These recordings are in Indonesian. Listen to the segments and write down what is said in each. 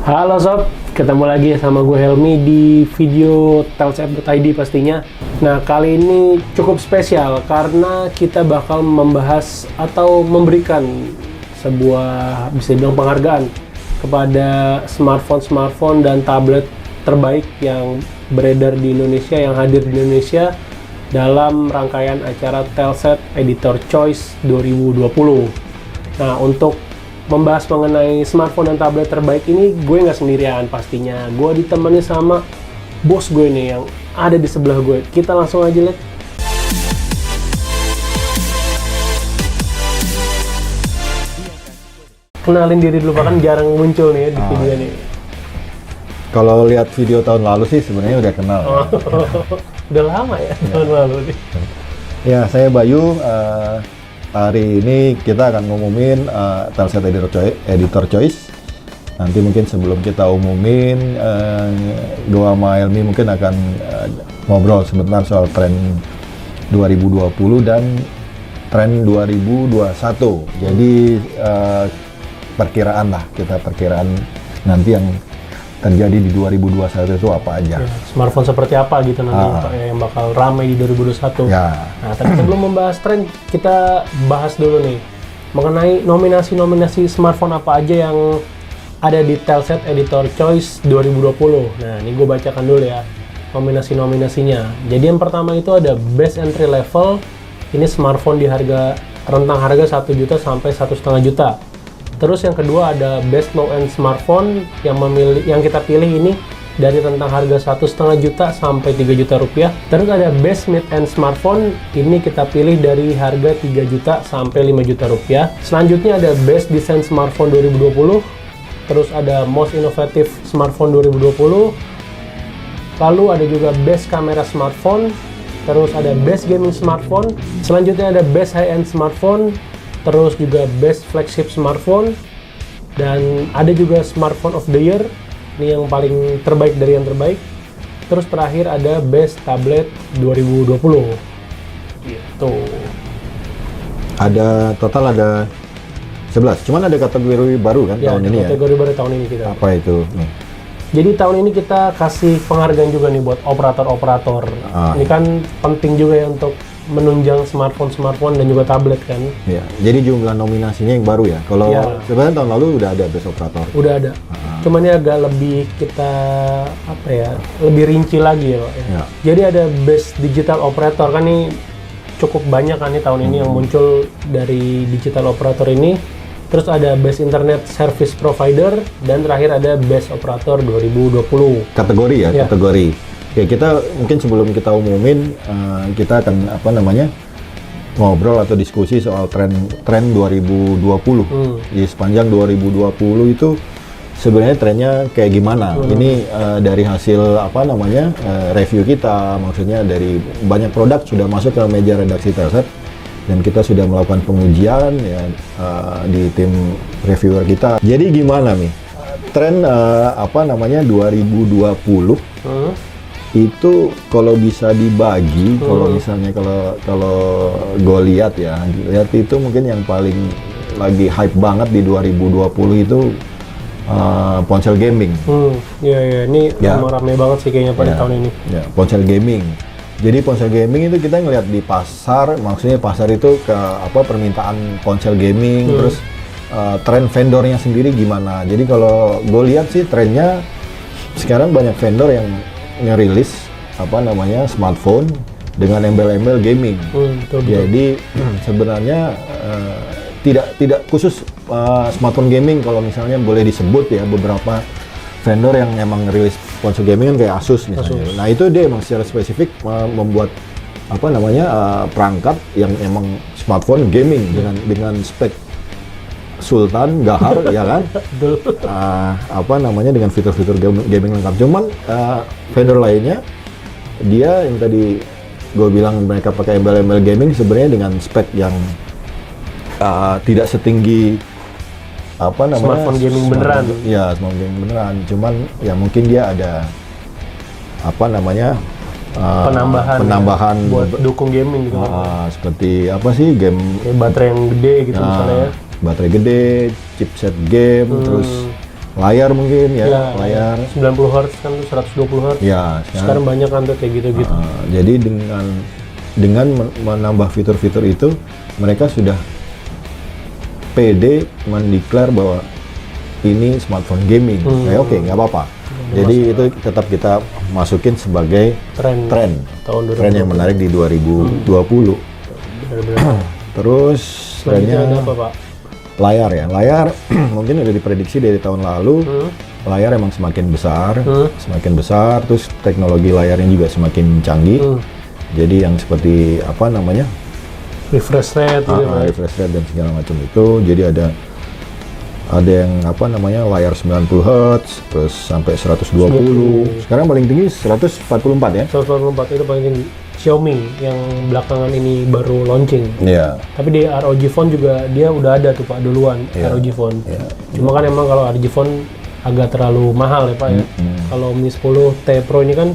Halo sob, ketemu lagi sama gue Helmi di video Telset.id pastinya. Nah, kali ini cukup spesial karena kita bakal membahas atau memberikan sebuah, bisa dibilang, penghargaan kepada smartphone dan tablet terbaik yang beredar di Indonesia, yang hadir di Indonesia dalam rangkaian acara Telset Editor Choice 2020. Nah, untuk membahas mengenai smartphone dan tablet terbaik ini, gue nggak sendirian pastinya. Gue ditemani sama bos gue nih yang ada di sebelah gue. Kita langsung aja lihat. Kenalin diri dulu, kan jarang muncul nih ya di video nih. Kalau lihat video tahun lalu sih sebenarnya udah kenal. Udah lama ya tahun lalu nih. Ya, saya Bayu. Hari ini kita akan ngumumin Telset Editor Choice. Nanti mungkin sebelum kita umumin, gue sama Elmi mungkin akan ngobrol sebentar soal tren 2020 dan tren 2021. Jadi perkiraan nanti yang terjadi di 2021 itu apa aja. Ya, smartphone seperti apa gitu nanti yang bakal ramai di 2021. Ya. Nah, tapi sebelum membahas tren, kita bahas dulu nih mengenai nominasi-nominasi smartphone apa aja yang ada di Telset Editor Choice 2020. Nah, ini gue bacakan dulu ya nominasi-nominasinya. Jadi yang pertama itu ada Best Entry Level. Ini smartphone di rentang harga 1 juta sampai 1,5 juta. Terus yang kedua ada Best Low End Smartphone yang kita pilih ini dari rentang harga 1,5 juta sampai 3 juta rupiah. Terus ada Best Mid End Smartphone, ini kita pilih dari harga 3 juta sampai 5 juta rupiah. Selanjutnya ada Best Design Smartphone 2020. Terus ada Most Innovative Smartphone 2020. Lalu ada juga Best Camera Smartphone. Terus ada Best Gaming Smartphone. Selanjutnya ada Best High End Smartphone. Terus juga Best Flagship Smartphone, dan ada juga Smartphone of the Year, ini yang paling terbaik dari yang terbaik. Terus terakhir ada Best Tablet 2020. Gitu. Total ada 11, cuman ada kategori baru kan ya, tahun ini ya? Kategori baru tahun ini kita. Apa itu? Jadi tahun ini kita kasih penghargaan juga nih buat operator-operator. Ini kan penting juga ya untuk menunjang smartphone dan juga tablet kan. Ya, jadi jumlah nominasinya yang baru ya. Kalau sebenarnya tahun lalu udah ada Best Operator. Udah ada. Cuman ini agak lebih kita lebih rinci lagi ya, Pak. Ya. Jadi ada Best Digital Operator kan, nih cukup banyak kan nih tahun ini yang muncul dari digital operator ini. Terus ada Best Internet Service Provider, dan terakhir ada Best Operator 2020. Kategori ya. Kategori. Ya, kita mungkin sebelum kita umumin, kita akan ngobrol atau diskusi soal tren 2020. Di sepanjang 2020 itu sebenarnya trennya kayak gimana? Ini dari hasil review kita, maksudnya dari banyak produk sudah masuk ke meja redaksi Telset, dan kita sudah melakukan pengujian ya di tim reviewer kita. Jadi gimana nih tren 2020? Itu kalau bisa dibagi, kalau misalnya kalau gue lihat itu mungkin yang paling lagi hype banget di 2020 itu ponsel gaming. Ini rame banget sih kayaknya pada tahun ini. Ya, ponsel gaming. Jadi ponsel gaming itu kita ngelihat di pasar, maksudnya pasar itu ke permintaan ponsel gaming, terus tren vendornya sendiri gimana. Jadi kalau gue lihat sih trennya sekarang banyak vendor yang ngerilis smartphone dengan embel-embel gaming. Betul. Jadi sebenarnya tidak khusus smartphone gaming, kalau misalnya boleh disebut ya, beberapa vendor yang emang ngerilis ponsel gaming kan kayak Asus misalnya. Nah, itu dia emang secara spesifik membuat perangkat yang emang smartphone gaming dengan spek Sultan Gahar ya kan, dengan fitur-fitur gaming lengkap. Cuman vendor lainnya, dia yang tadi gue bilang mereka pakai embel-embel gaming sebenarnya dengan spek yang tidak setinggi smartphone gaming beneran. Ya, smartphone gaming beneran. Cuman ya mungkin dia ada penambahan buat dukung gaming gitu. Seperti game kayak baterai yang gede gitu misalnya ya. Baterai gede, chipset game, terus layar mungkin ya, layar 90 Hz kan, 120 Hz. ya Sekarang banyak kan tuh kayak gitu-gitu. jadi dengan menambah fitur-fitur itu mereka sudah pede mendeklar bahwa ini smartphone gaming. Oke, nggak apa-apa. Jadi itu tetap kita masukin sebagai tren tahun 2020. tren yang menarik di 2020. Benar-benar. Terus Selanjutnya trennya ada apa, Pak? layar ya. Layar mungkin udah diprediksi dari tahun lalu. Layar emang semakin besar, terus teknologi layarnya juga semakin canggih. Jadi yang seperti apa namanya? Refresh rate gitu, Pak. Refresh rate dan segala macam itu. Jadi ada yang apa namanya layar 90 Hz, terus sampai 120. Sekarang paling tinggi 144 ya. 144 itu paling tinggi. Xiaomi yang belakangan ini baru launching. Iya. Tapi di ROG Phone juga dia udah ada tuh Pak duluan, ROG Phone. Cuma kan emang kalau ROG Phone agak terlalu mahal ya Pak ya. Kalau Mi 10 T Pro ini kan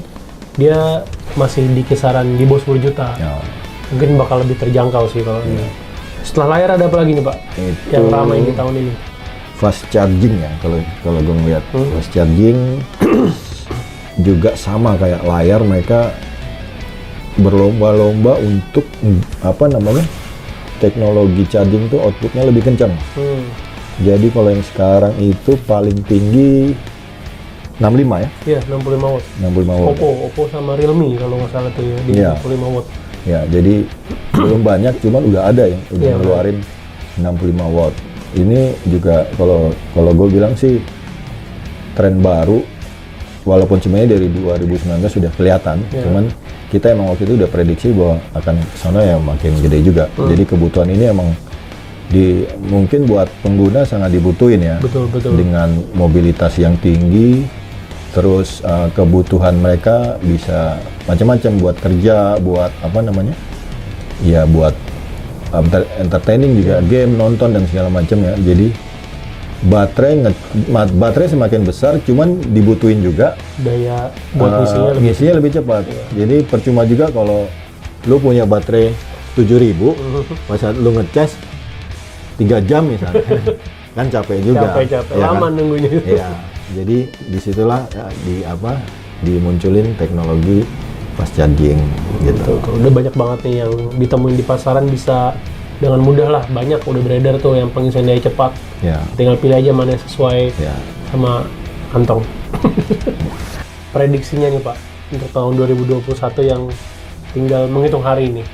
dia masih di kisaran di bawah 10 juta. Mungkin bakal lebih terjangkau sih kalau ini. Setelah layar ada apa lagi nih Pak? Itu Yang ramai di tahun ini. fast charging ya, kalau gue ngeliat fast charging juga sama kayak layar, mereka berlomba-lomba untuk apa namanya, teknologi charging tuh outputnya lebih kencang. Jadi kalau yang sekarang itu paling tinggi 65 ya? Iya, 65 watt. 65 watt. Oppo sama Realme kalau nggak salah tuh ya di 65 watt. Ya, jadi belum banyak, cuman udah ada yang udah ngeluarin 65 watt. Ini juga kalau gue bilang sih tren baru, walaupun sebenarnya dari 2019 sudah kelihatan, cuman kita emang waktu itu udah prediksi bahwa akan kesana ya makin gede juga. Jadi kebutuhan ini emang mungkin buat pengguna sangat dibutuhin ya. Betul. Dengan mobilitas yang tinggi, terus kebutuhan mereka bisa macam-macam, buat kerja, buat apa namanya, ya buat entertaining juga, game, nonton dan segala macam ya. Jadi baterai semakin besar, cuman dibutuhin juga daya buat ngisinya lebih cepat. Jadi percuma juga kalau lu punya baterai 7000 pas saat lu ngecas 3 jam misalnya kan capek juga. Capek ya, lama kan? Nunggunya. Iya. Jadi disitulah dimunculin teknologi fast charging gitu. Udah banyak banget nih yang ditemuin di pasaran, bisa dengan mudah lah, banyak udah beredar tuh yang pengisian daya cepat. Tinggal pilih aja mana yang sesuai sama kantong. Prediksinya nih Pak untuk tahun 2021 yang tinggal menghitung hari ini,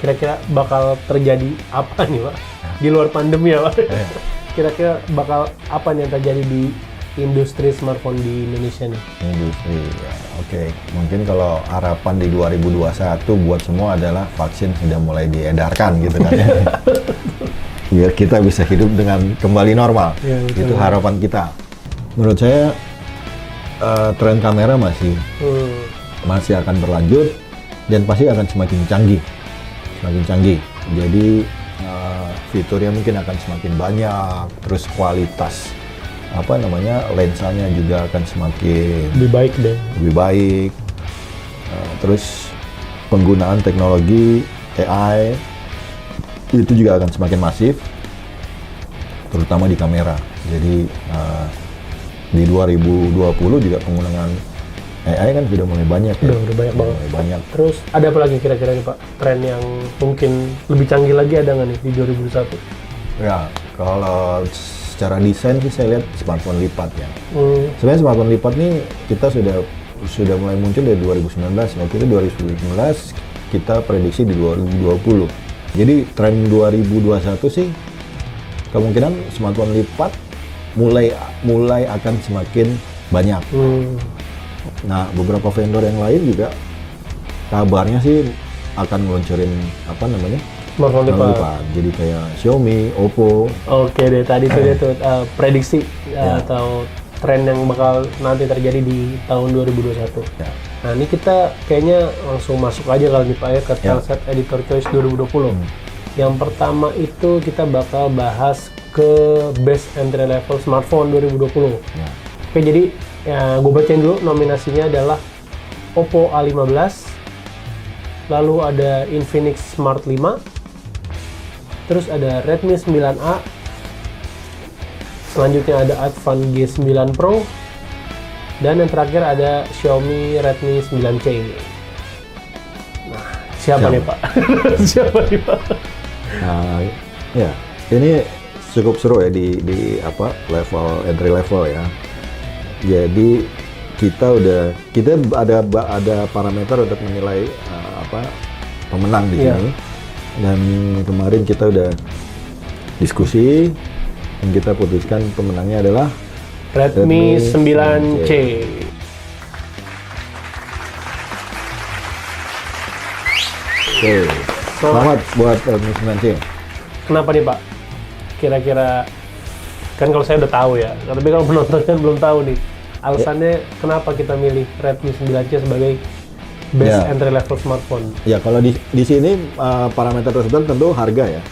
kira-kira bakal terjadi apa nih Pak di luar pandemi ya Pak? Kira-kira bakal apa nih yang terjadi di industri smartphone di Indonesia nih? Industri, ya. Oke. Mungkin kalau harapan di 2021 buat semua adalah vaksin sudah mulai diedarkan gitu kan ya. Biar kita bisa hidup dengan kembali normal. Ya, itu harapan kita. Menurut saya tren kamera masih akan berlanjut dan pasti akan semakin canggih. Jadi fiturnya mungkin akan semakin banyak, terus kualitas apa namanya, lensanya juga akan semakin lebih baik. Terus penggunaan teknologi AI itu juga akan semakin masif, terutama di kamera. Jadi di 2020 juga penggunaan AI kan sudah mulai banyak ya. Udah banyak. Terus ada apa lagi kira-kira nih Pak, tren yang mungkin lebih canggih lagi ada nggak nih di 2021? Ya, kalau secara desain sih saya lihat smartphone lipat ya. Sebenarnya smartphone lipat nih kita sudah mulai muncul dari 2019. Waktu itu 2019 kita prediksi di 2020. Jadi tren 2021 sih kemungkinan smartphone lipat mulai akan semakin banyak. Nah, beberapa vendor yang lain juga kabarnya sih akan meluncurin apa namanya, smartphone lipat. Jadi kayak Xiaomi, Oppo. Oke deh, tadi tuh prediksi atau tren yang bakal nanti terjadi di tahun 2021. Nah, ini kita kayaknya langsung masuk aja kali nih Pak ya ke Telset Editor Choice 2020. Yang pertama itu kita bakal bahas ke best entry level smartphone 2020. Oke, jadi ya, gue bacain dulu nominasinya adalah Oppo A15, lalu ada Infinix Smart 5, terus ada Redmi 9A, Selanjutnya ada Advan G9 Pro. Dan yang terakhir ada Xiaomi Redmi 9C. Nah, siapa nih Pak? Siapa nih Pak? Nah, ya, ini cukup seru ya di apa level entry level ya. Jadi kita ada parameter untuk menilai apa pemenang di sini. Dan kemarin kita udah diskusi dan kita putuskan pemenangnya adalah Redmi 9C. Oke, selamat buat Redmi 9C. Kenapa nih Pak? Kira-kira, kan kalau saya udah tahu ya, tapi kalau penonton kan belum tahu nih alasannya kenapa kita milih Redmi 9C sebagai best entry level smartphone. Ya, kalau di sini parameter tersebut tentu harga ya.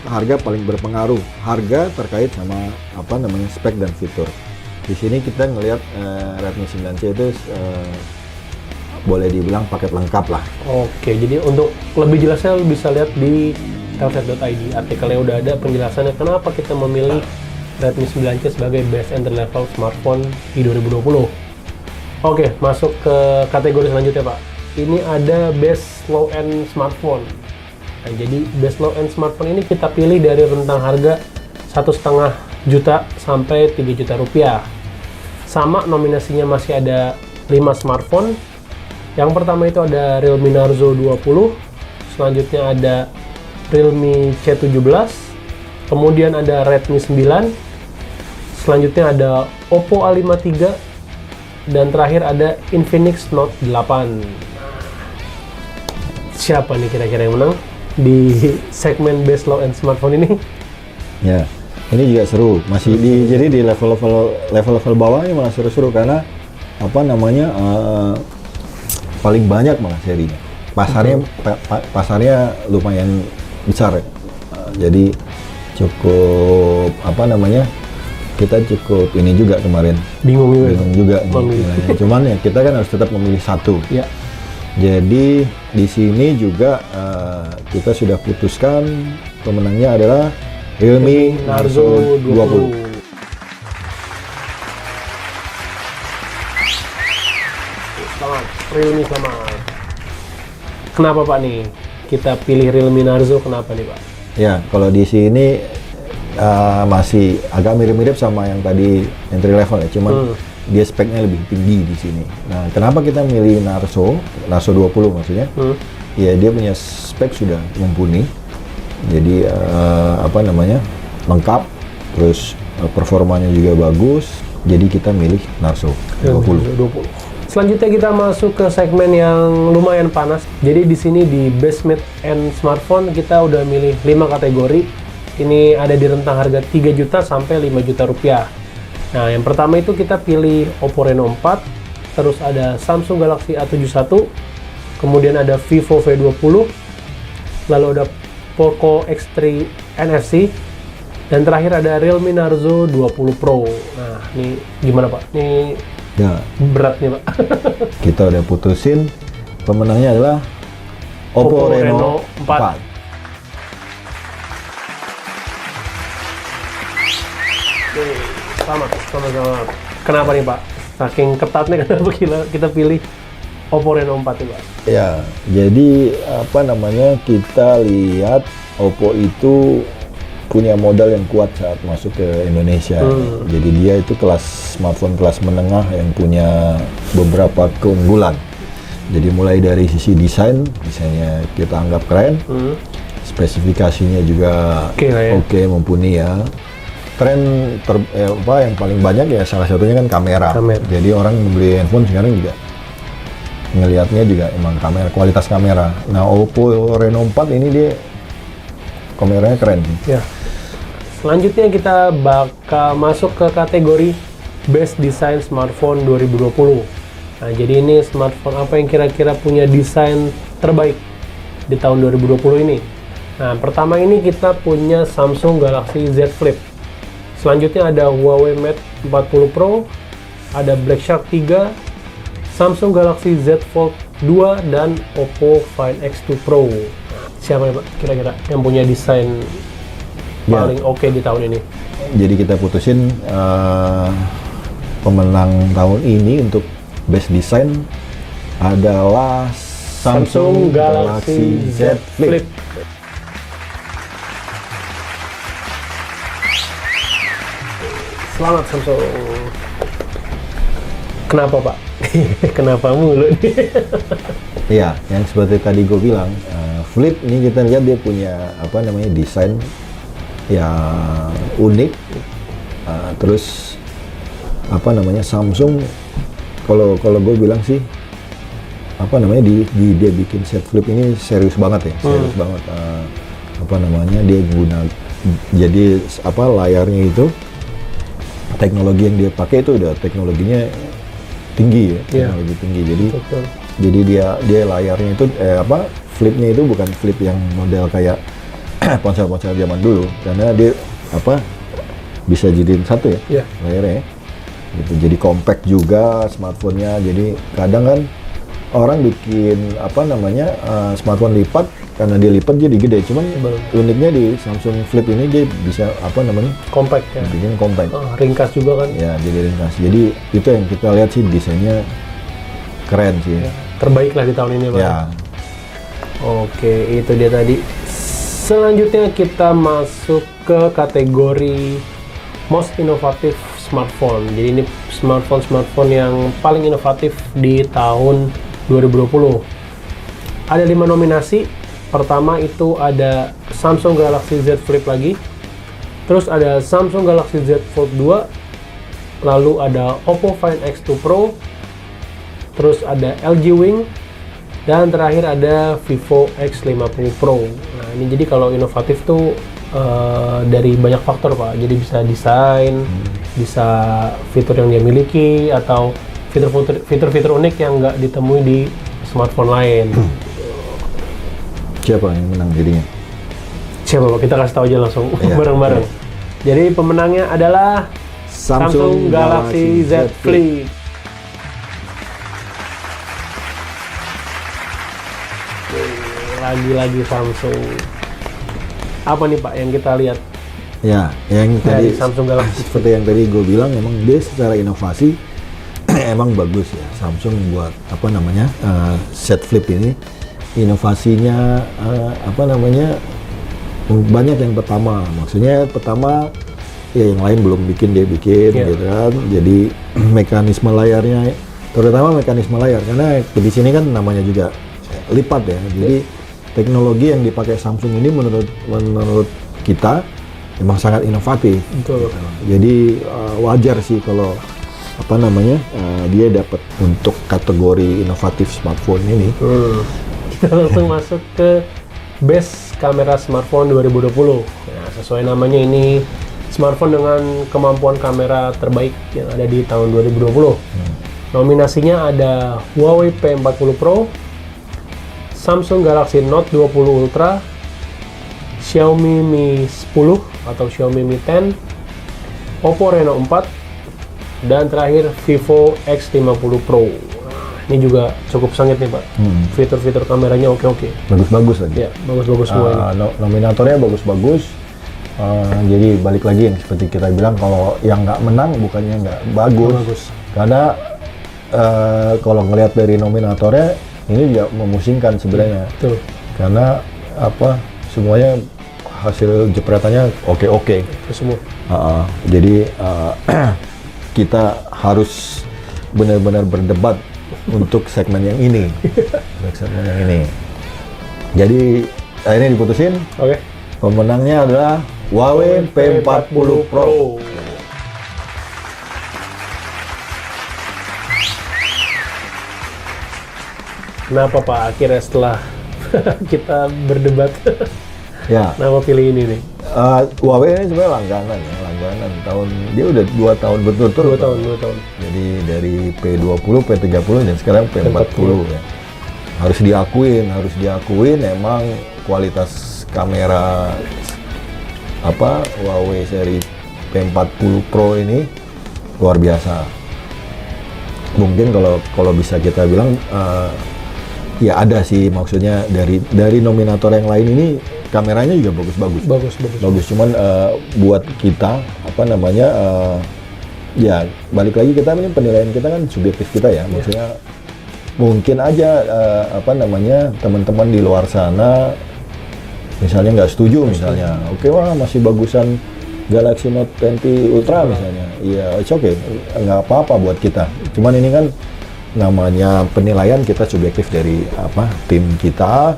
Harga paling berpengaruh. Harga terkait sama apa namanya spek dan fitur. Di sini kita ngelihat Redmi 9C itu boleh dibilang paket lengkap lah. Oke, jadi untuk lebih jelasnya bisa lihat di telset.id. Artikelnya udah ada penjelasannya kenapa kita memilih Redmi 9C sebagai best entry level smartphone di 2020. Oke, masuk ke kategori selanjutnya Pak. Ini ada best low end smartphone. Nah, jadi best low end smartphone ini kita pilih dari rentang harga 1,5 juta sampai 3 juta rupiah. Sama nominasinya masih ada 5 smartphone. Yang pertama itu ada Realme Narzo 20, selanjutnya ada Realme C17, kemudian ada Redmi 9, selanjutnya ada Oppo A53, dan terakhir ada Infinix Note 8. Siapa nih kira-kira yang menang di segmen best low end smartphone ini? Ya, ini juga seru. Masih jadi di level bawahnya malah seru-seru karena apa namanya paling banyak malah serinya. Pasarnya lumayan besar. Jadi cukup apa namanya? Kita cukup ini juga kemarin bingung juga nih, cuman ya kita kan harus tetap memilih satu ya. Jadi di sini juga kita sudah putuskan pemenangnya adalah Realme Narzo 20. Selamat, Realme selamat. Kenapa Pak nih kita pilih Realme Narzo, kenapa nih Pak? Ya, kalau di sini masih agak mirip-mirip sama yang tadi entry level ya, cuman dia speknya lebih tinggi di sini. Nah, kenapa kita milih Narzo 20 maksudnya? Ya, dia punya spek sudah mumpuni. Jadi apa namanya? Lengkap, terus performanya juga bagus. Jadi kita milih Narzo 20. Selanjutnya kita masuk ke segmen yang lumayan panas. Jadi di sini di best mid end smartphone kita udah milih 5 kategori. Ini ada di rentang harga 3 juta sampai 5 juta rupiah. Nah, yang pertama itu kita pilih Oppo Reno 4, terus ada Samsung Galaxy A71, kemudian ada Vivo V20, lalu ada Poco X3 NFC, dan terakhir ada Realme Narzo 20 Pro. Nah, ini gimana Pak? Ini ya berat nih Pak. Kita udah putusin pemenangnya adalah Oppo Reno 4. Selamat. Kenapa nih Pak? Saking ketatnya kenapa kita pilih Oppo Reno 4 nih Pak? Ya, jadi apa namanya, kita lihat Oppo itu punya modal yang kuat saat masuk ke Indonesia. Jadi dia itu smartphone kelas menengah yang punya beberapa keunggulan. Jadi mulai dari sisi desainnya kita anggap keren, spesifikasinya juga oke, mumpuni ya. Tren yang paling banyak ya salah satunya kan kamera. Jadi orang membeli handphone sekarang juga ngelihatnya juga emang kualitas kamera. Nah, Oppo Reno 4 ini dia kameranya keren. Ya. Selanjutnya kita bakal masuk ke kategori Best Design Smartphone 2020. Nah, jadi ini smartphone apa yang kira-kira punya desain terbaik di tahun 2020 ini. Nah, pertama ini kita punya Samsung Galaxy Z Flip. Selanjutnya ada Huawei Mate 40 Pro, ada Black Shark 3, Samsung Galaxy Z Fold 2, dan Oppo Find X2 Pro. Siapa ya Pak kira-kira yang punya desain Ya. paling oke di tahun ini? Jadi kita putusin pemenang tahun ini untuk best design adalah Samsung Galaxy Z Flip. Selamat Samsung. Kenapa Pak? Kenapa mulu nih? Iya, yang seperti tadi gue bilang, Flip ini kita lihat dia punya apa namanya desain yang unik. Terus apa namanya Samsung, kalau gue bilang sih apa namanya dia bikin Z Flip ini serius banget ya, serius banget. Apa namanya dia guna, jadi apa layarnya itu teknologi yang dia pakai itu udah teknologinya tinggi ya, teknologi tinggi. Jadi dia layarnya itu flipnya itu bukan flip yang model kayak ponsel-ponsel zaman dulu, karena dia apa bisa jadiin satu ya layarnya. Gitu. Jadi compact juga smartphone-nya. Jadi kadang kan orang bikin apa namanya smartphone lipat, karena dia lipat jadi gede. Cuman uniknya di Samsung Flip ini dia bisa apa namanya compact ya. Bikin compact. Ringkas juga kan? Ya, jadi ringkas. Jadi itu yang kita lihat sih desainnya keren sih. Ya, terbaik lah di tahun ini Pak. Ya. Oke, itu dia tadi. Selanjutnya kita masuk ke kategori most innovative smartphone. Jadi ini smartphone yang paling inovatif di tahun 2020. Ada 5 nominasi. Pertama itu ada Samsung Galaxy Z Flip lagi. Terus ada Samsung Galaxy Z Fold 2. Lalu ada Oppo Find X2 Pro. Terus ada LG Wing. Dan terakhir ada Vivo X50 Pro. Nah ini jadi kalau inovatif tuh dari banyak faktor Pak. Jadi bisa desain, bisa fitur yang dia miliki, atau fitur-fitur unik yang nggak ditemui di smartphone lain. Siapa yang menang jadinya? Siapa Pak? Kita kasih tahu aja langsung bareng-bareng. Jadi pemenangnya adalah Samsung Galaxy Z Flip. Lagi-lagi Samsung. Apa nih Pak yang kita lihat? Ya, yang Dari tadi Samsung Galaxy seperti yang tadi gue bilang, emang dia secara inovasi emang bagus ya. Samsung buat apa namanya Z Flip ini inovasinya apa namanya banyak. Yang pertama, maksudnya pertama ya yang lain belum bikin, dia bikin gitu kan. Jadi mekanisme layarnya, terutama mekanisme layar, karena di sini kan namanya juga lipat ya. Jadi teknologi yang dipakai Samsung ini menurut kita memang sangat inovatif. Betul. Jadi wajar sih kalau apa namanya dia dapat untuk kategori inovatif smartphone ini. Kita langsung masuk ke best kamera smartphone 2020. Nah, sesuai namanya ini smartphone dengan kemampuan kamera terbaik yang ada di tahun 2020. Nominasinya ada Huawei P40 Pro, Samsung Galaxy Note 20 Ultra, Xiaomi Mi 10 atau Xiaomi Mi 10, Oppo Reno 4, dan terakhir Vivo X50 Pro. Nah, ini juga cukup sengit nih Pak. Fitur-fitur kameranya oke-oke. Bagus-bagus lagi. Ya, bagus-bagus semua ini. Nominatornya bagus-bagus. Jadi balik lagi yang seperti kita bilang, kalau yang nggak menang bukannya nggak bagus. Karena kalau ngelihat dari nominatornya ini juga memusingkan sebenarnya. Betul. Karena apa semuanya hasil jepretannya oke. Semua. Jadi kita harus benar-benar berdebat untuk segmen yang ini. Segmen yang ini. Jadi akhirnya diputusin. Oke. Pemenangnya adalah Huawei P40 Pro. Kenapa Pak akhirnya setelah kita berdebat Ya. kenapa pilih ini nih? Huawei ini sebenarnya langganan tahun, dia udah 2 tahun berturut-turut. 2 tahun. Jadi dari P20, P30 dan sekarang P40 ya. Harus diakuin emang kualitas kamera apa Huawei seri P40 Pro ini luar biasa. Mungkin kalau bisa kita bilang Ya ada sih, maksudnya dari nominator yang lain ini kameranya juga bagus-bagus. Bagus, cuman buat kita apa namanya ya balik lagi kita ini penilaian kita kan subjektif kita ya, maksudnya mungkin aja apa namanya teman-teman di luar sana misalnya nggak setuju misalnya, oke wah masih bagusan Galaxy Note 20 Ultra misalnya, iya it's okay, nggak apa-apa buat kita. Cuman ini kan namanya penilaian kita subjektif dari apa tim kita,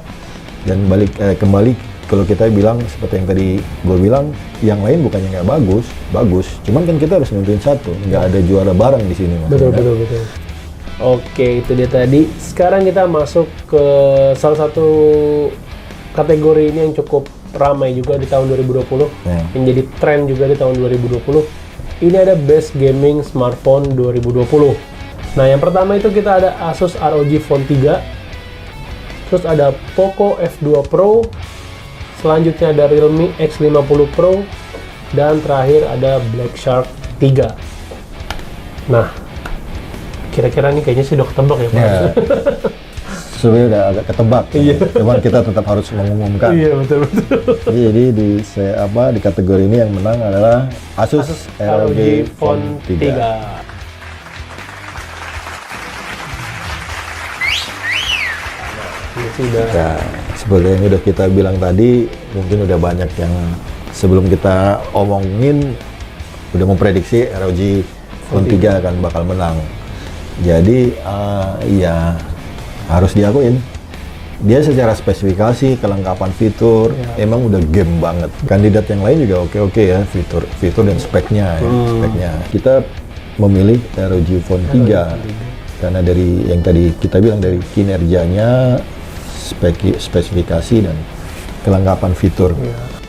dan kembali kalau kita bilang seperti yang tadi gue bilang, yang lain bukannya nggak bagus, cuman kan kita harus nentuin satu, nggak ada juara bareng di sini. Betul. Oke, itu dia tadi. Sekarang kita masuk ke salah satu kategori ini yang cukup ramai juga di tahun 2020, yang jadi tren juga di tahun 2020. Ini ada Best Gaming Smartphone 2020. Nah, yang pertama itu kita ada Asus ROG Phone 3, terus ada Poco F2 Pro, selanjutnya ada Realme X50 Pro, dan terakhir ada Black Shark 3. Nah, kira-kira nih kayaknya sih udah ketebak ya Pak? Ya, sebenarnya udah agak ketebak, cuman kita tetap harus mengumumkan. Iya, betul. Jadi di kategori ini yang menang adalah Asus ROG Phone 3. Ya, seperti yang udah kita bilang tadi, mungkin udah banyak yang sebelum kita omongin udah memprediksi ROG Phone 3 akan bakal menang. Jadi ya harus diakuin, dia secara spesifikasi, kelengkapan fitur emang udah game banget. Kandidat yang lain juga oke ya, fitur dan speknya. Kita memilih ROG Phone 3 karena dari yang tadi kita bilang, dari kinerjanya, spesifikasi dan kelengkapan fitur.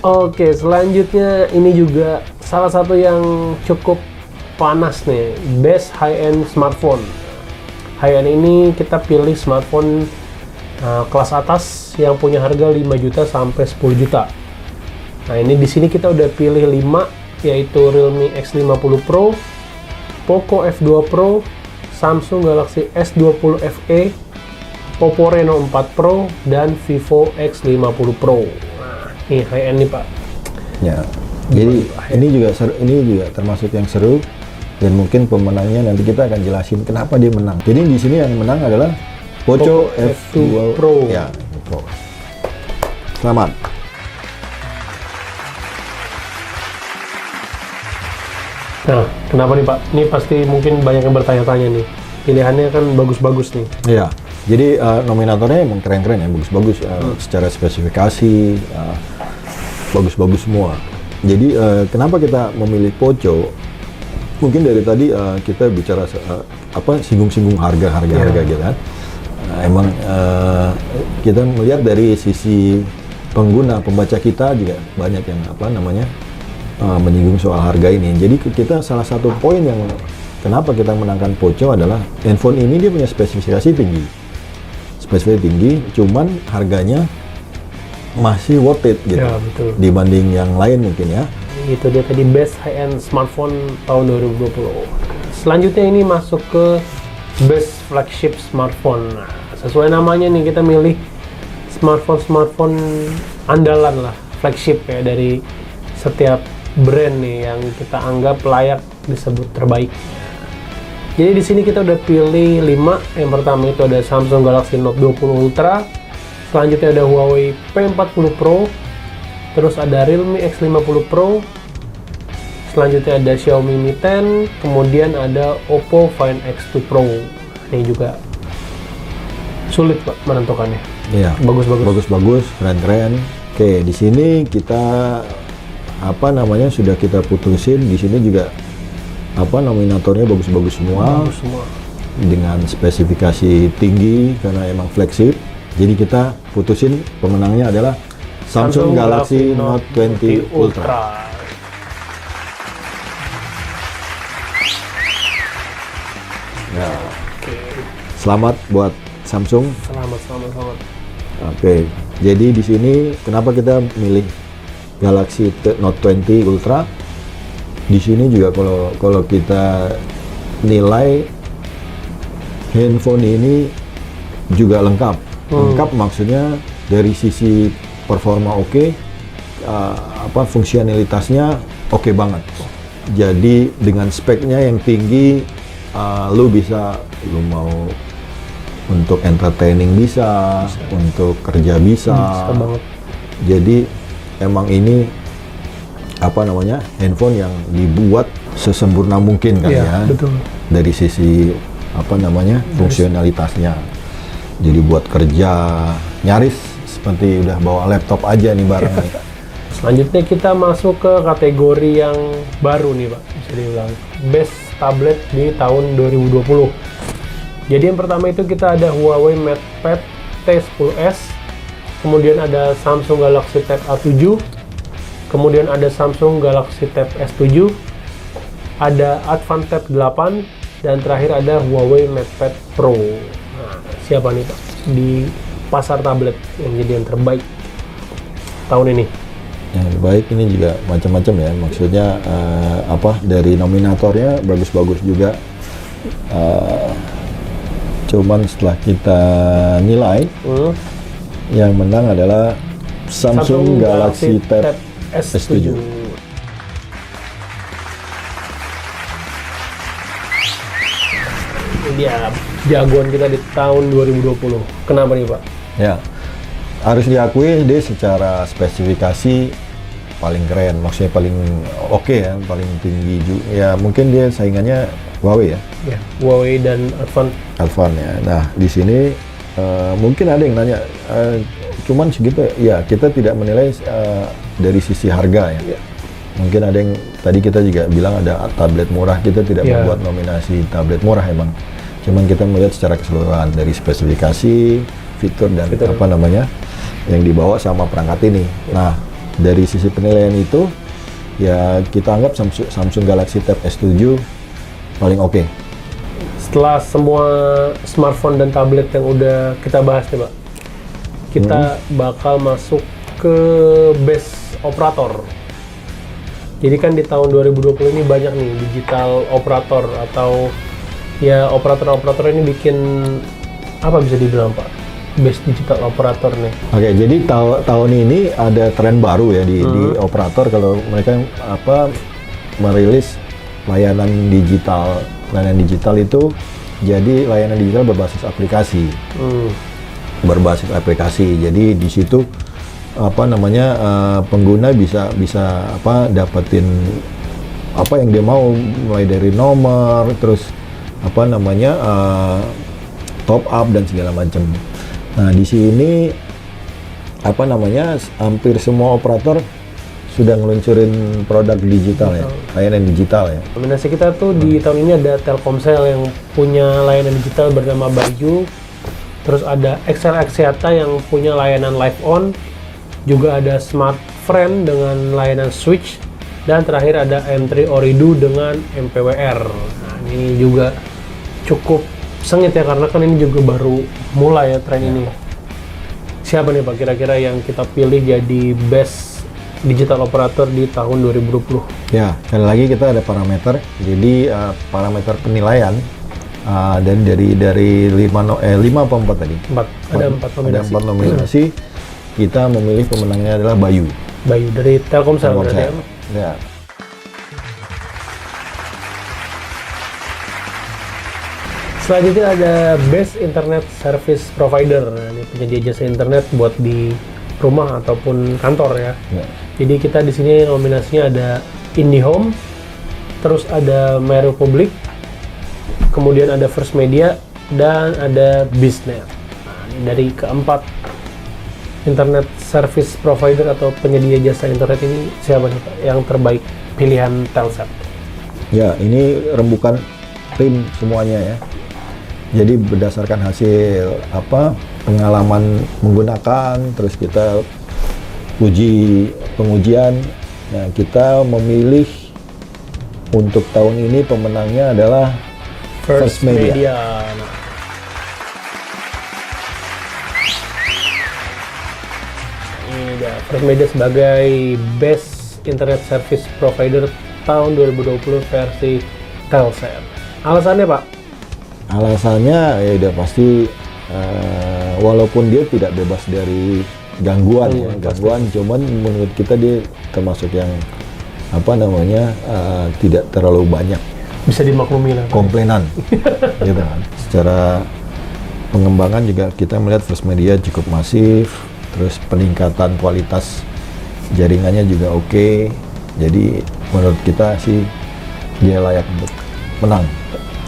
Oke, selanjutnya ini juga salah satu yang cukup panas nih, Best High-End Smartphone. High-End ini kita pilih smartphone kelas atas yang punya harga 5 juta sampai 10 juta. Nah, ini di sini kita udah pilih 5, yaitu Realme X50 Pro, Poco F2 Pro, Samsung Galaxy S20 FE, Oppo Reno 4 Pro, dan Vivo X50 Pro. Nah, ini high-end nih Pak. Ya, jadi ini juga termasuk yang seru, dan mungkin pemenangnya nanti kita akan jelasin kenapa dia menang. Jadi di sini yang menang adalah Poco F2 Pro. Ya, Pro. Selamat. Nah, kenapa nih Pak? Ini pasti mungkin banyak yang bertanya-tanya nih. Pilihannya kan bagus-bagus nih. Iya. Jadi nominatornya emang keren-keren ya, bagus-bagus secara spesifikasi, bagus-bagus semua. Jadi kenapa kita memilih Poco? Mungkin dari tadi kita bicara singgung-singgung harga gitu kan. Emang kita melihat dari sisi pengguna, pembaca kita juga banyak yang menyinggung soal harga ini. Jadi kita salah satu poin yang kenapa kita menangkan Poco adalah handphone ini dia punya spesifikasi tinggi, cuman harganya masih worth it gitu, dibanding yang lain mungkin ya. Itu dia tadi Best High-End Smartphone tahun 2020. Selanjutnya ini masuk ke Best Flagship Smartphone. Nah, sesuai namanya nih, kita milih smartphone andalan lah, flagship ya, dari setiap brand nih yang kita anggap layak disebut terbaik. Jadi di sini kita udah pilih 5. Yang pertama itu ada Samsung Galaxy Note 20 Ultra, selanjutnya ada Huawei P40 Pro, terus ada Realme X50 Pro, selanjutnya ada Xiaomi Mi 10, kemudian ada Oppo Find X2 Pro. Ini juga sulit Pak menentukannya. Iya. Bagus, keren-keren. Oke, di sini kita sudah kita putusin. Di sini juga nominatornya bagus-bagus semua. Dengan spesifikasi tinggi karena emang flagship. Jadi kita putusin pemenangnya adalah Samsung Galaxy Note 20 Ultra. Ya. Selamat buat Samsung. Selamat. Oke. Jadi di sini kenapa kita milih Galaxy Note 20 Ultra? Di sini juga kalau kita nilai handphone ini juga lengkap. Lengkap maksudnya dari sisi performa oke, fungsionalitasnya oke banget. Jadi dengan speknya yang tinggi, lu mau untuk entertaining bisa. Untuk kerja bisa. Banget. Jadi emang ini handphone yang dibuat sesempurna mungkin kan ya. Betul. Dari sisi fungsionalitasnya. Jadi buat kerja nyaris seperti udah bawa laptop aja nih barang nih. Selanjutnya kita masuk ke kategori yang baru nih Pak, bisa dibilang best tablet di tahun 2020. Jadi yang pertama itu kita ada Huawei MatePad T10s, kemudian ada Samsung Galaxy Tab A7, kemudian ada Samsung Galaxy Tab S7, ada Advance Tab 8, dan terakhir ada Huawei MatePad Pro. Nah, siapa nih Pak di pasar tablet yang jadi yang terbaik tahun ini? Yang baik ini juga macam-macam ya, maksudnya dari nominatornya bagus-bagus juga. Cuman setelah kita nilai, yang menang adalah Samsung Galaxy Tab S7. Ini dia jagoan kita di tahun 2020. Kenapa nih Pak? Ya, harus diakui dia secara spesifikasi paling keren, maksudnya paling oke ya, paling tinggi juga. Ya mungkin dia saingannya Huawei ya. Ya, Huawei dan Advance ya. Nah di sini mungkin ada yang nanya, cuman segitu ya, kita tidak menilai dari sisi harga ya. Mungkin ada yang tadi kita juga bilang ada tablet murah, kita tidak membuat nominasi tablet murah emang. Cuman kita melihat secara keseluruhan dari spesifikasi, fitur dan yang dibawa sama perangkat ini. Nah dari sisi penilaian itu ya kita anggap Samsung Galaxy Tab S7 paling oke. Setelah semua smartphone dan tablet yang udah kita bahas nih Pak, kita bakal masuk ke best operator. Jadi kan di tahun 2020 ini banyak nih digital operator atau ya operator-operator ini bikin apa bisa dibilang Pak? Best digital operator nih. Oke, jadi tahun ini ada tren baru ya di operator, kalau mereka merilis layanan digital. Layanan digital itu jadi layanan digital berbasis aplikasi. Berbasis aplikasi. Jadi di situ pengguna bisa dapetin apa yang dia mau, mulai dari nomor, terus top up dan segala macam. Nah di sini hampir semua operator sudah ngeluncurin produk digital ya, layanan digital ya. Nominasi kita tuh di tahun ini ada Telkomsel yang punya layanan digital bernama Bayu, terus ada XL Axiata yang punya layanan Live On, juga ada Smart Friend dengan layanan Switch, dan terakhir ada M3 Oridu dengan MPWR. Nah ini juga cukup sengit ya, karena kan ini juga baru mulai ya tren ini. Siapa nih Pak kira-kira yang kita pilih jadi best digital operator di tahun 2020? Ya, sekali lagi kita ada parameter. Jadi parameter penilaian dan dari 5 apa 4 tadi? 4. Ada 4 nominasi. Ada 4 nominasi. Kita memilih pemenangnya adalah Bayu. Bayu dari Telkomsel. Ya. Selanjutnya ada Best Internet Service Provider. Nah, ini penyedia jasa internet buat di rumah ataupun kantor ya. Jadi kita di sini nominasinya ada IndiHome, terus ada MyRepublic, kemudian ada First Media, dan ada Biznet. Nah, ini dari keempat internet service provider atau penyedia jasa internet ini siapa nih Pak yang terbaik pilihan Telkomsel? Ya, ini rembukan tim semuanya ya. Jadi berdasarkan hasil pengalaman menggunakan, terus kita pengujian, nah kita memilih untuk tahun ini pemenangnya adalah First Media. Ini dia First Media sebagai Best Internet Service Provider tahun 2020 versi Telkomsel. Alasannya Pak? Alasannya ya udah pasti walaupun dia tidak bebas dari gangguan gangguan, cuman menurut kita dia termasuk yang tidak terlalu banyak bisa dimaklumi lah komplainan gitu kan. Secara pengembangan juga kita melihat First Media cukup masif, terus peningkatan kualitas jaringannya juga oke. Jadi menurut kita sih dia layak untuk menang.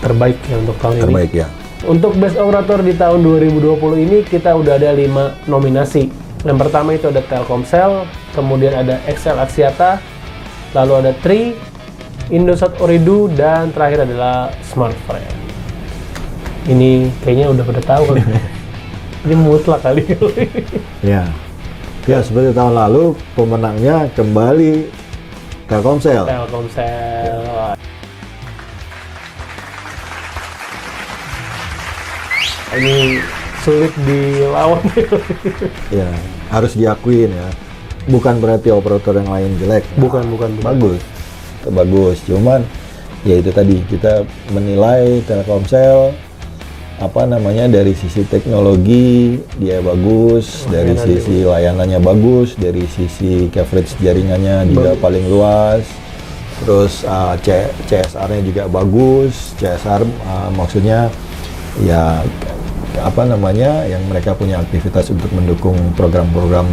Terbaik ya untuk tahun Terbaik ini. ya. Untuk Best Operator di tahun 2020 ini kita udah ada 5 nominasi. Yang pertama itu ada Telkomsel, kemudian ada XL Axiata, lalu ada Tri, Indosat Ooredoo, dan terakhir adalah Smartfren. Ini kayaknya udah pada tahu kali. Ini mutlak kali. Ya. Ya, seperti tahun lalu pemenangnya kembali Telkomsel. Telkomsel. Ini sulit dilawan. Ya, harus diakuin ya. Bukan berarti operator yang lain jelek. Bukan. Bagus. Cuman ya itu tadi kita menilai Telkomsel dari sisi teknologi dia bagus, dari sisi layanannya bagus, dari sisi coverage jaringannya juga paling luas. Terus CSR-nya juga bagus. CSR maksudnya ya yang mereka punya aktivitas untuk mendukung program-program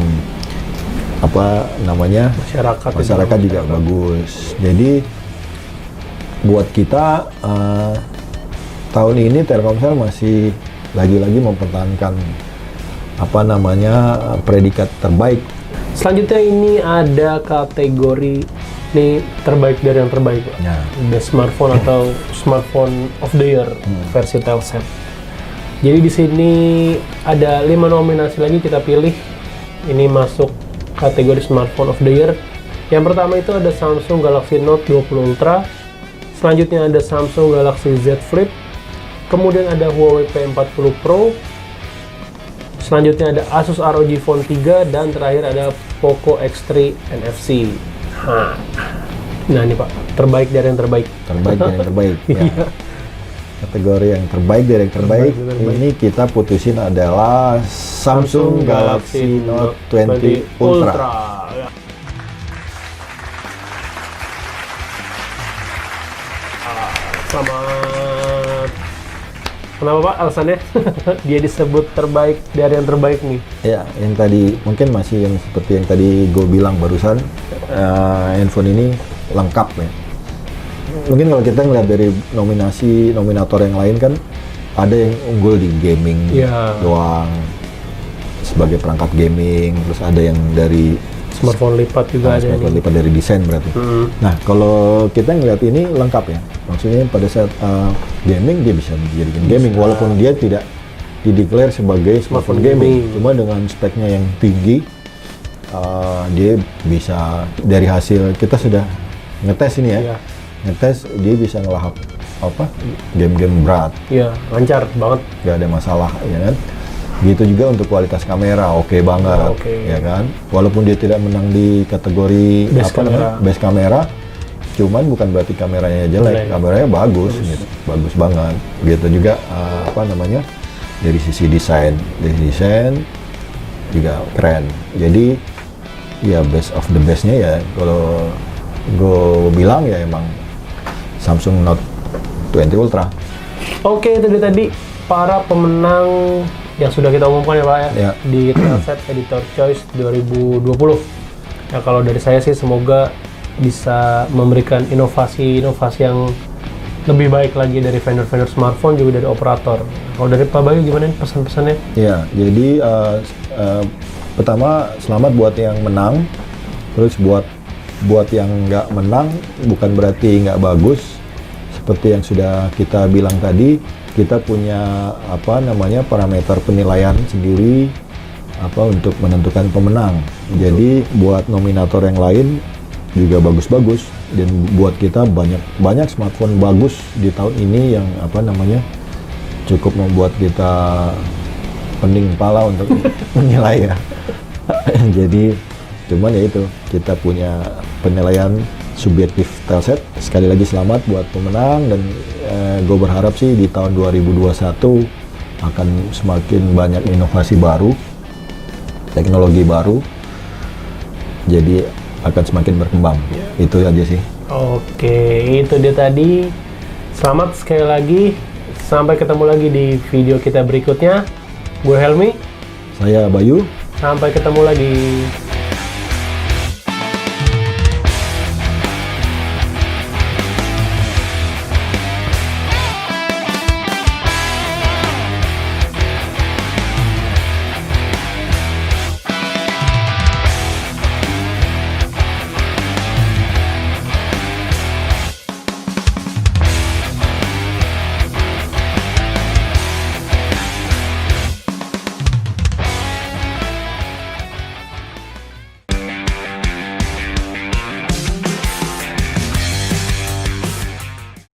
masyarakat juga bagus. Jadi buat kita tahun ini Telkomsel masih lagi-lagi mempertahankan predikat terbaik. Selanjutnya ini ada kategori ini terbaik dari yang terbaik, Pak. Ya. Best Smartphone atau Smartphone of the Year versi Telkomsel. Jadi di sini ada 5 nominasi lagi kita pilih. Ini masuk kategori Smartphone of the Year. Yang pertama itu ada Samsung Galaxy Note 20 Ultra. Selanjutnya ada Samsung Galaxy Z Flip. Kemudian ada Huawei P40 Pro. Selanjutnya ada Asus ROG Phone 3 dan terakhir ada Poco X3 NFC. Nah ini Pak, terbaik dari yang terbaik. Terbaik dari yang terbaik. Ya. Kategori yang terbaik dari yang terbaik. Ini kita putusin adalah Samsung Galaxy Note 20 Ultra. Selamat. Kenapa Pak alasannya? Dia disebut terbaik dari yang terbaik nih. Ya, yang tadi mungkin masih yang seperti yang tadi gue bilang barusan, handphone ini lengkap ya. Mungkin kalau kita ngeliat dari nominator yang lain kan ada yang unggul di gaming doang sebagai perangkat gaming, terus ada yang dari smartphone lipat juga ada. Smartphone lipat dari desain berarti. Nah, kalau kita ngeliat ini lengkap ya. Maksudnya pada saat gaming dia bisa dijadikan gaming walaupun dia tidak dideklar sebagai smartphone gaming. Cuma dengan speknya yang tinggi dia bisa, dari hasil kita sudah ngetes ini ya. Ngetes dia bisa ngelahap game-game berat. Iya, lancar banget. Gak ada masalah ya kan. Gitu juga untuk kualitas kamera oke banget ya kan. Walaupun dia tidak menang di kategori best kamera, cuman bukan berarti kameranya jelek, kameranya bagus gitu. Bagus banget. Gitu juga dari sisi desain juga keren. Jadi ya best of the bestnya ya kalau gue bilang ya emang Samsung Note 20 Ultra. Oke, itu tadi para pemenang yang sudah kita umumkan ya Pak ya. Di Telset Editor Choice 2020. Ya kalau dari saya sih semoga bisa memberikan inovasi-inovasi yang lebih baik lagi dari vendor-vendor smartphone juga dari operator. Kalau dari Pak Bayu gimana nih pesan-pesannya? Ya, jadi pertama selamat buat yang menang. Terus buat yang nggak menang bukan berarti nggak bagus. Seperti yang sudah kita bilang tadi, kita punya parameter penilaian sendiri untuk menentukan pemenang. Jadi buat nominator yang lain juga bagus-bagus, dan buat kita banyak smartphone bagus di tahun ini yang cukup membuat kita pening kepala untuk menilai ya. Jadi cuman ya itu, kita punya penilaian subjektif Telset. Sekali lagi selamat buat pemenang, dan gue berharap sih di tahun 2021 akan semakin banyak inovasi baru, teknologi baru, jadi akan semakin berkembang. Itu aja sih. Oke, itu dia tadi. Selamat sekali lagi. Sampai ketemu lagi di video kita berikutnya. Gue Helmi. Saya Bayu. Sampai ketemu lagi.